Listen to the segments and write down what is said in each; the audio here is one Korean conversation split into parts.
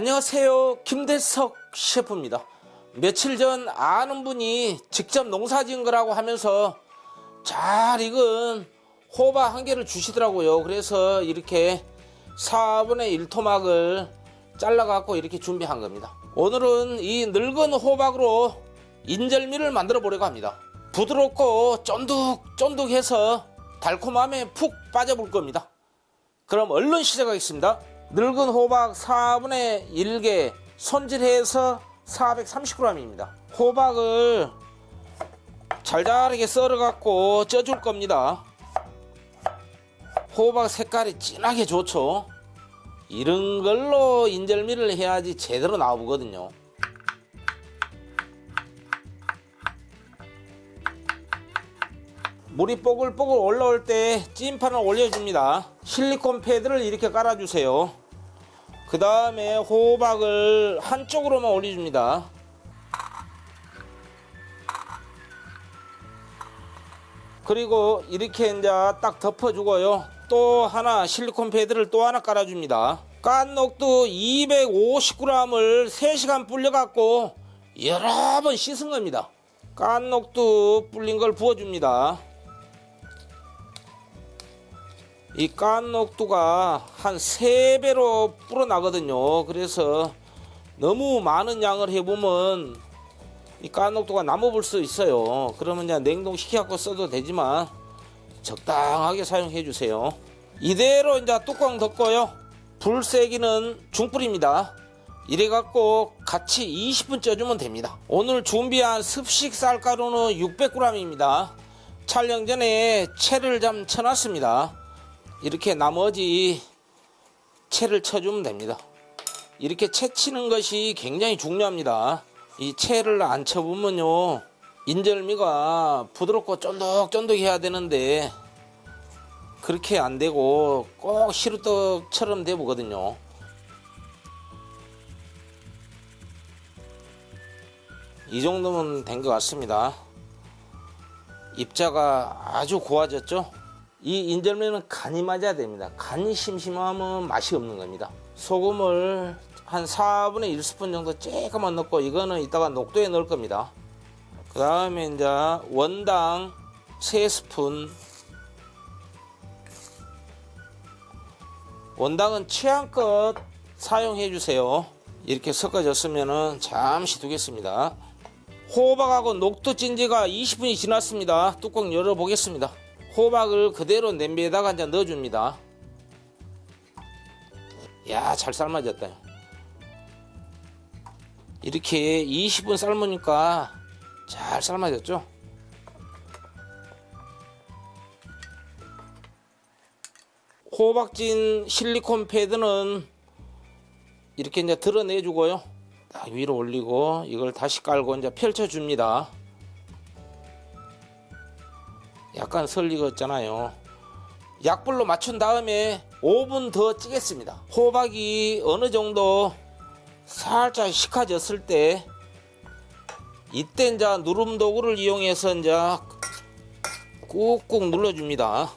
안녕하세요, 김대석 셰프입니다. 며칠 전 아는 분이 직접 농사 지은 거라고 하면서 잘 익은 호박 한 개를 주시더라고요. 그래서 이렇게 4분의 1 토막을 잘라 갖고 이렇게 준비한 겁니다. 오늘은 이 늙은 호박으로 인절미를 만들어 보려고 합니다. 부드럽고 쫀득쫀득해서 달콤함에 푹 빠져볼 겁니다. 그럼 얼른 시작하겠습니다. 늙은 호박 4분의 1개 손질해서 430g입니다. 호박을 잘잘하게 썰어 갖고 쪄줄 겁니다. 호박 색깔이 진하게 좋죠. 이런 걸로 인절미를 해야지 제대로 나오거든요. 물이 뽀글뽀글 올라올 때 찐판을 올려줍니다. 실리콘 패드를 이렇게 깔아주세요. 그 다음에 호박을 한쪽으로만 올려줍니다. 그리고 이렇게 이제 딱 덮어주고요. 또 하나 실리콘 패드를 또 하나 깔아줍니다. 깐 녹두 250g을 3시간 불려갖고 여러 번 씻은 겁니다. 깐 녹두 불린 걸 부어줍니다. 이 깐 녹두가 한 3배로 불어나거든요. 그래서 너무 많은 양을 해보면 이 깐 녹두가 남아볼 수 있어요. 그러면 그냥 냉동시켜갖고 써도 되지만 적당하게 사용해 주세요. 이대로 이제 뚜껑 덮고요. 불 세기는 중불입니다. 이래갖고 같이 20분 쪄주면 됩니다. 오늘 준비한 습식 쌀가루는 600g입니다. 촬영 전에 채를 좀 쳐놨습니다. 이렇게 나머지 채를 쳐주면 됩니다. 이렇게 채 치는 것이 굉장히 중요합니다. 이 채를 안 쳐보면요, 인절미가 부드럽고 쫀득쫀득해야 되는데 그렇게 안 되고 꼭 시루떡처럼 되거든요. 이 정도면 된 것 같습니다. 입자가 아주 고와졌죠. 이 인절미는 간이 맞아야 됩니다. 간이 심심하면 맛이 없는 겁니다. 소금을 한 4분의 1스푼 정도 조금만 넣고, 이거는 이따가 녹두에 넣을 겁니다. 그 다음에 이제 원당 3스푼. 원당은 취향껏 사용해 주세요. 이렇게 섞어졌으면 잠시 두겠습니다. 호박하고 녹두 찐 지가 20분이 지났습니다. 뚜껑 열어 보겠습니다. 호박을 그대로 냄비에다가 이제 넣어줍니다. 야, 잘 삶아졌다. 이렇게 20분 삶으니까 잘 삶아졌죠? 호박진 실리콘 패드는 이렇게 이제 드러내주고요. 딱 위로 올리고 이걸 다시 깔고 이제 펼쳐줍니다. 약간 설익었잖아요. 약불로 맞춘 다음에 5분 더 찌겠습니다. 호박이 어느 정도 살짝 식혀졌을 때, 이때 이제 누름 도구를 이용해서 이제 꾹꾹 눌러줍니다.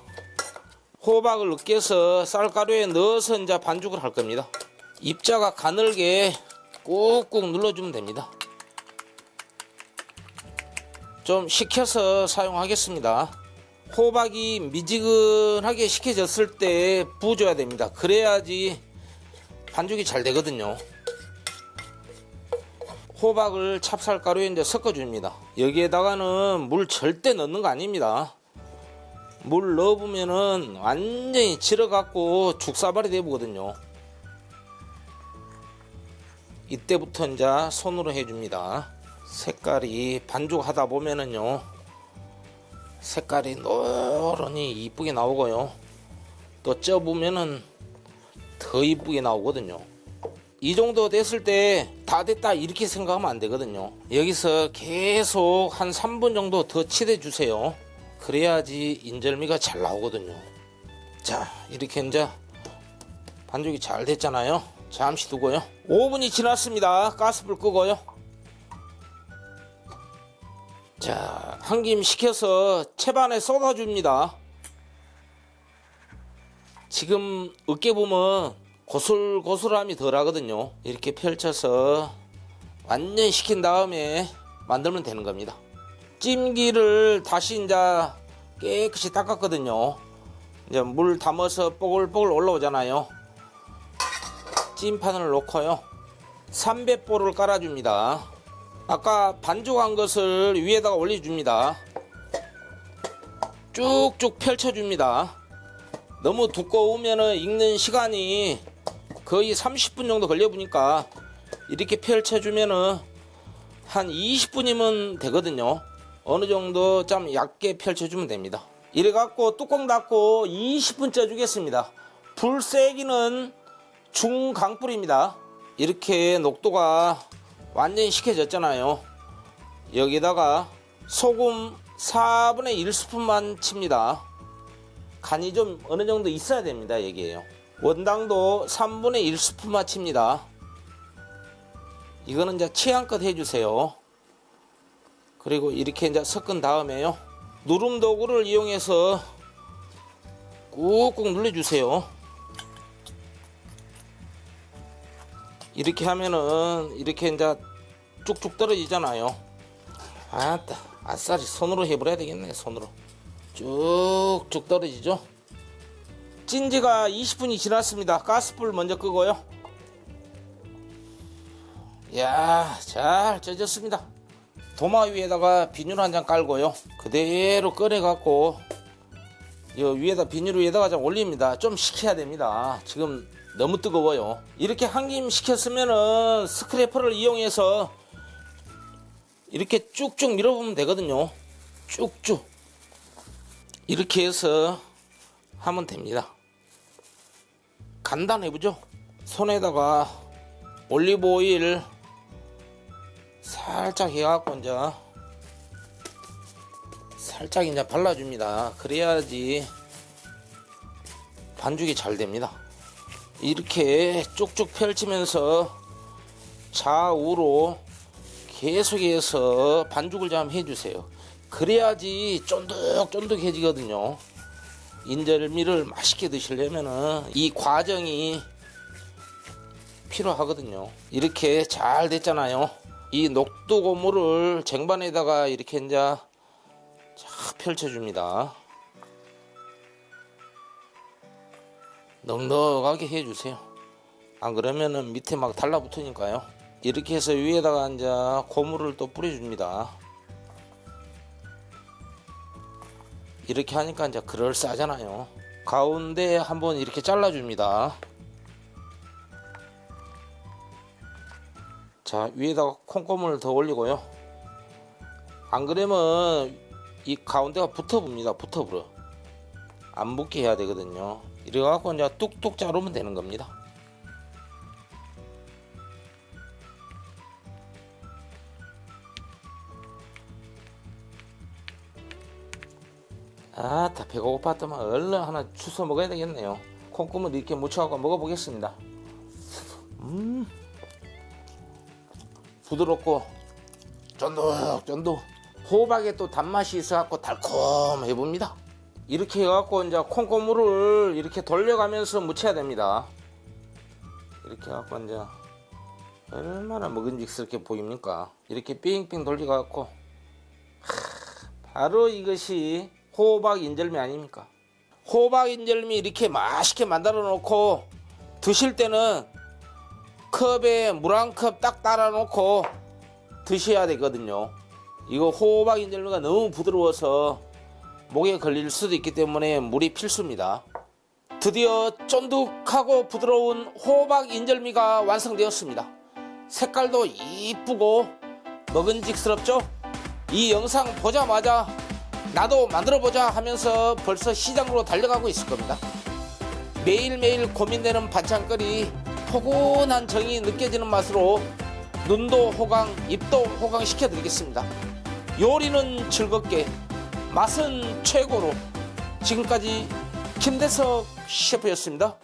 호박을 으깨서 쌀가루에 넣어서 이제 반죽을 할 겁니다. 입자가 가늘게 꾹꾹 눌러주면 됩니다. 좀 식혀서 사용하겠습니다. 호박이 미지근하게 식혀졌을 때 부어줘야 됩니다. 그래야지 반죽이 잘 되거든요. 호박을 찹쌀가루에 이제 섞어줍니다. 여기에다가는 물 절대 넣는 거 아닙니다. 물 넣어보면은 완전히 질어갖고 죽사발이 되거든요. 이때부터 이제 손으로 해줍니다. 색깔이 반죽하다 보면은요, 색깔이 노란히 이쁘게 나오고요. 또 쪄보면은 더 이쁘게 나오거든요. 이 정도 됐을 때 다 됐다 이렇게 생각하면 안 되거든요. 여기서 계속 한 3분 정도 더 치대 주세요. 그래야지 인절미가 잘 나오거든요. 자, 이렇게 이제 반죽이 잘 됐잖아요. 잠시 두고요. 5분이 지났습니다. 가스불 끄고요. 자, 한 김 식혀서 채반에 쏟아줍니다. 지금 으깨보면 고슬고슬함이 덜 하거든요. 이렇게 펼쳐서 완전 식힌 다음에 만들면 되는 겁니다. 찜기를 다시 이제 깨끗이 닦았거든요. 이제 물 담아서 뽀글뽀글 올라오잖아요. 찜판을 놓고요. 삼배볼을 깔아줍니다. 아까 반죽한 것을 위에다가 올려줍니다. 쭉쭉 펼쳐줍니다. 너무 두꺼우면 익는 시간이 거의 30분 정도 걸려보니까 이렇게 펼쳐주면은 한 20분이면 되거든요. 어느 정도 좀 얇게 펼쳐주면 됩니다. 이래 갖고 뚜껑 닫고 20분 쪄주겠습니다. 불 세기는 중강불입니다. 이렇게 녹도가 완전히 식혀졌잖아요. 여기다가 소금 4분의 1스푼만 칩니다. 간이 좀 어느 정도 있어야 됩니다. 여기에요. 원당도 3분의 1스푼만 칩니다. 이거는 이제 취향껏 해주세요. 그리고 이렇게 이제 섞은 다음에요. 누름 도구를 이용해서 꾹꾹 눌러주세요. 이렇게 하면은 이렇게 이제 쭉쭉 떨어지잖아요. 아따, 아싸리 손으로 해버려야 되겠네. 손으로 쭉쭉 떨어지죠. 찐지가 20분이 지났습니다. 가스불 먼저 끄고요. 이야, 잘 쪄졌습니다. 도마 위에다가 비닐 한 장 깔고요. 그대로 꺼내 갖고 이 위에다 비닐 위에다가 좀 올립니다. 좀 식혀야 됩니다. 지금 너무 뜨거워요. 이렇게 한 김 식혔으면은 스크래퍼를 이용해서 이렇게 쭉쭉 밀어보면 되거든요. 쭉쭉 이렇게 해서 하면 됩니다. 간단해보죠. 손에다가 올리브 오일 살짝 해갖고 이제 살짝 이제 발라줍니다. 그래야지 반죽이 잘 됩니다. 이렇게 쭉쭉 펼치면서 좌우로 계속해서 반죽을 좀 해주세요. 그래야지 쫀득쫀득해지거든요. 인절미를 맛있게 드시려면은 이 과정이 필요하거든요. 이렇게 잘 됐잖아요. 이 녹두 고무를 쟁반에다가 이렇게 이제 쫙 펼쳐줍니다. 넉넉하게 해주세요. 안 그러면은 밑에 막 달라붙으니까요. 이렇게 해서 위에다가 이제 고무를 또 뿌려줍니다. 이렇게 하니까 이제 그럴싸하잖아요. 가운데 한번 이렇게 잘라줍니다. 자, 위에다가 콩고물을 더 올리고요. 안 그러면 이 가운데가 붙어봅니다. 붙어버려. 안 붙게 해야 되거든요. 이래갖고 이제 뚝뚝 자르면 되는 겁니다. 다 배가 고팠더만 얼른 하나 주워 먹어야 되겠네요. 콩고물 이렇게 묻혀갖고 먹어보겠습니다. 부드럽고 쫀득쫀득. 호박에 또 단맛이 있어갖고 달콤해 봅니다. 이렇게 해갖고 이제 콩고물을 이렇게 돌려가면서 묻혀야 됩니다. 이렇게 해갖고 이제 얼마나 먹음직스럽게 보입니까? 이렇게 삥삥 돌려갖고 바로 이것이 호박 인절미 아닙니까? 호박 인절미 이렇게 맛있게 만들어 놓고 드실 때는 컵에 물 한 컵 딱 따라 놓고 드셔야 되거든요. 이거 호박 인절미가 너무 부드러워서 목에 걸릴 수도 있기 때문에 물이 필수입니다. 드디어 쫀득하고 부드러운 호박 인절미가 완성되었습니다. 색깔도 이쁘고 먹음직스럽죠? 이 영상 보자마자 나도 만들어보자 하면서 벌써 시장으로 달려가고 있을 겁니다. 매일매일 고민되는 반찬거리, 포근한 정이 느껴지는 맛으로 눈도 호강, 입도 호강 시켜드리겠습니다. 요리는 즐겁게, 맛은 최고로. 지금까지 김대석 셰프였습니다.